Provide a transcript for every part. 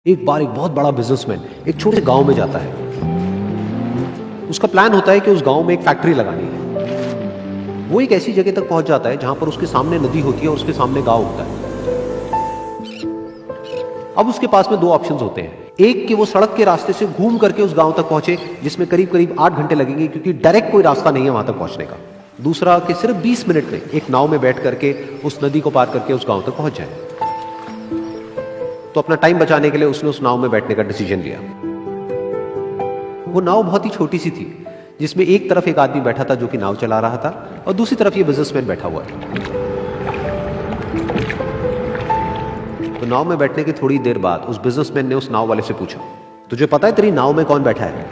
एक बार एक बहुत बड़ा बिजनेसमैन एक छोटे गांव में जाता है। उसका प्लान होता है कि उस गांव में एक फैक्ट्री लगानी है। वो एक ऐसी जगह तक पहुंच जाता है जहां पर उसके सामने नदी होती है और उसके सामने गांव होता है। अब उसके पास में दो ऑप्शंस होते हैं। एक कि वो सड़क के रास्ते से घूम करके उस गांव तक पहुंचे, जिसमें करीब करीब 8 घंटे लगेंगे, क्योंकि डायरेक्ट कोई रास्ता नहीं है वहां तक पहुंचने का। दूसरा कि सिर्फ 20 मिनट में एक नाव में बैठ करके उस नदी को पार करके उस गांव तक पहुंच जाए। तो अपना टाइम बचाने के लिए उसने उस नाव में बैठने का डिसीजन लिया। वो नाव बहुत ही छोटी सी थी, जिसमें एक तरफ एक आदमी बैठा था जो कि नाव चला रहा था और दूसरी तरफ ये बिजनेसमैन बैठा हुआ था। तो नाव में बैठने की थोड़ी देर बाद उस बिजनेसमैन ने उस नाव वाले से पूछा, तुझे पता है तेरी नाव में कौन बैठा है?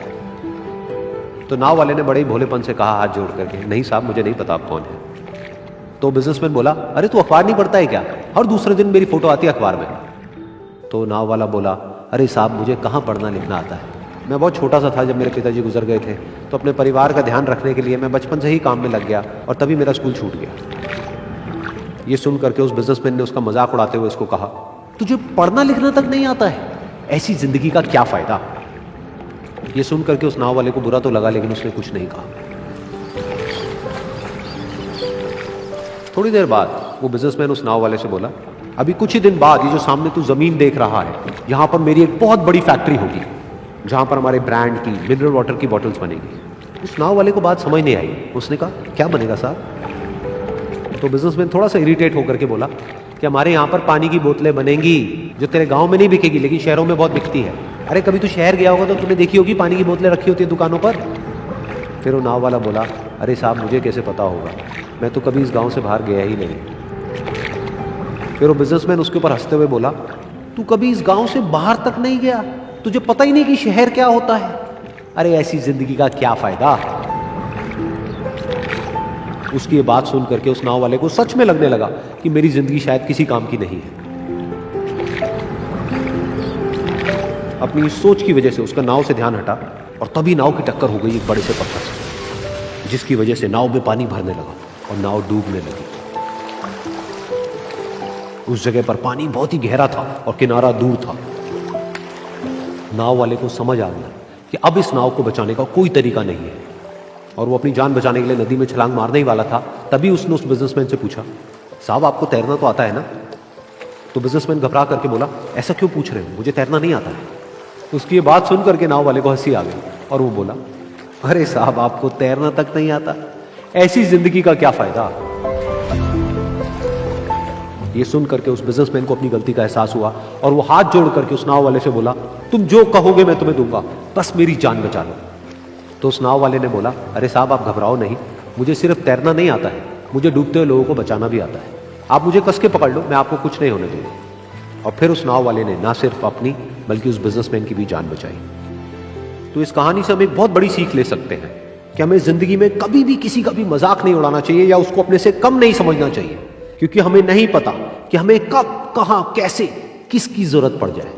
तो नाव वाले ने बड़े ही भोलेपन से कहा हाथ जोड़ करके, नहीं साहब मुझे नहीं पता आप कौन है। तो बिजनेसमैन बोला, अरे तू अखबार नहीं पढ़ता है क्या? हर दूसरे दिन मेरी फोटो आती है अखबार में। तो नाव वाला बोला, अरे साहब मुझे कहाँ पढ़ना लिखना आता है, मैं बहुत छोटा सा था जब मेरे पिताजी गुजर गए थे, तो अपने परिवार का ध्यान रखने के लिए मैं बचपन से ही काम में लग गया और तभी मेरा स्कूल छूट गया। ये सुन करके उस बिजनेसमैन ने उसका मजाक उड़ाते हुए उसको कहा, तुझे पढ़ना लिखना तक नहीं आता है, ऐसी जिंदगी का क्या फायदा? ये सुन करके उस नाव वाले को बुरा तो लगा, लेकिन उसने कुछ नहीं कहा। थोड़ी देर बाद वो बिजनेसमैन उस नाव वाले से बोला, अभी कुछ ही दिन बाद ये जो सामने तू जमीन देख रहा है, यहां पर मेरी एक बहुत बड़ी फैक्ट्री होगी जहां पर हमारे ब्रांड की मिनरल वाटर की बॉटल्स बनेगी। उस नाव वाले को बात समझ नहीं आई। उसने कहा, क्या बनेगा साहब? तो बिजनेसमैन थोड़ा सा इरिटेट होकर के बोला कि हमारे यहाँ पर पानी की बोतलें बनेंगी जो तेरे गांव में नहीं बिकेगी, लेकिन शहरों में बहुत बिकती है। अरे कभी तू शहर गया होगा तो तूने देखी होगी पानी की बोतलें रखी होती है दुकानों पर। फिर वो नाव वाला बोला, अरे साहब मुझे कैसे पता होगा, मैं तो कभी इस गाँव से बाहर गया ही नहीं। फिर वो बिजनेसमैन उसके ऊपर हंसते हुए बोला, तू कभी इस गांव से बाहर तक नहीं गया, तुझे पता ही नहीं कि शहर क्या होता है? अरे ऐसी जिंदगी का क्या फायदा? उसकी ये बात सुन करके उस नाव वाले को सच में लगने लगा कि मेरी जिंदगी शायद किसी काम की नहीं है। अपनी इस सोच की वजह से उसका नाव से ध्यान हटा और तभी नाव की टक्कर हो गई एक बड़े से पत्थर से, जिसकी वजह से नाव में पानी भरने लगा और नाव डूबने लगी। उस जगह पर पानी बहुत ही गहरा था और किनारा दूर था। नाव वाले को समझ आ गया कि अब इस नाव को बचाने का कोई तरीका नहीं है और वो अपनी जान बचाने के लिए नदी में छलांग मारने ही वाला था। तभी उसने उस बिजनेसमैन से पूछा, साहब आपको तैरना तो आता है ना? तो बिजनेसमैन घबरा करके बोला, ऐसा क्यों पूछ रहे हो, मुझे तैरना नहीं आता है। उसकी ये बात सुन करके नाव वाले को हंसी आ गई और वो बोला, अरे साहब आपको तैरना तक नहीं आता, ऐसी जिंदगी का क्या फायदा? ये सुन करके उस बिजनेसमैन को अपनी गलती का एहसास हुआ और वो हाथ जोड़ करके उस नाव वाले से बोला, तुम जो कहोगे मैं तुम्हें दूंगा, बस मेरी जान बचा लो। तो उस नाव वाले ने बोला, अरे साहब आप घबराओ नहीं, मुझे सिर्फ तैरना नहीं आता है, मुझे डूबते हुए लोगों को बचाना भी आता है। आप मुझे कस के पकड़ लो, मैं आपको कुछ नहीं होने दूंगा। और फिर उस नाव वाले ने ना सिर्फ अपनी बल्कि उस बिजनेसमैन की भी जान बचाई। तो इस कहानी से हम एक बहुत बड़ी सीख ले सकते हैं कि हमें जिंदगी में कभी भी किसी का भी मजाक नहीं उड़ाना चाहिए या उसको अपने से कम नहीं समझना चाहिए, क्योंकि हमें नहीं पता कि हमें कब, कहां, कैसे, किसकी जरूरत पड़ जाए।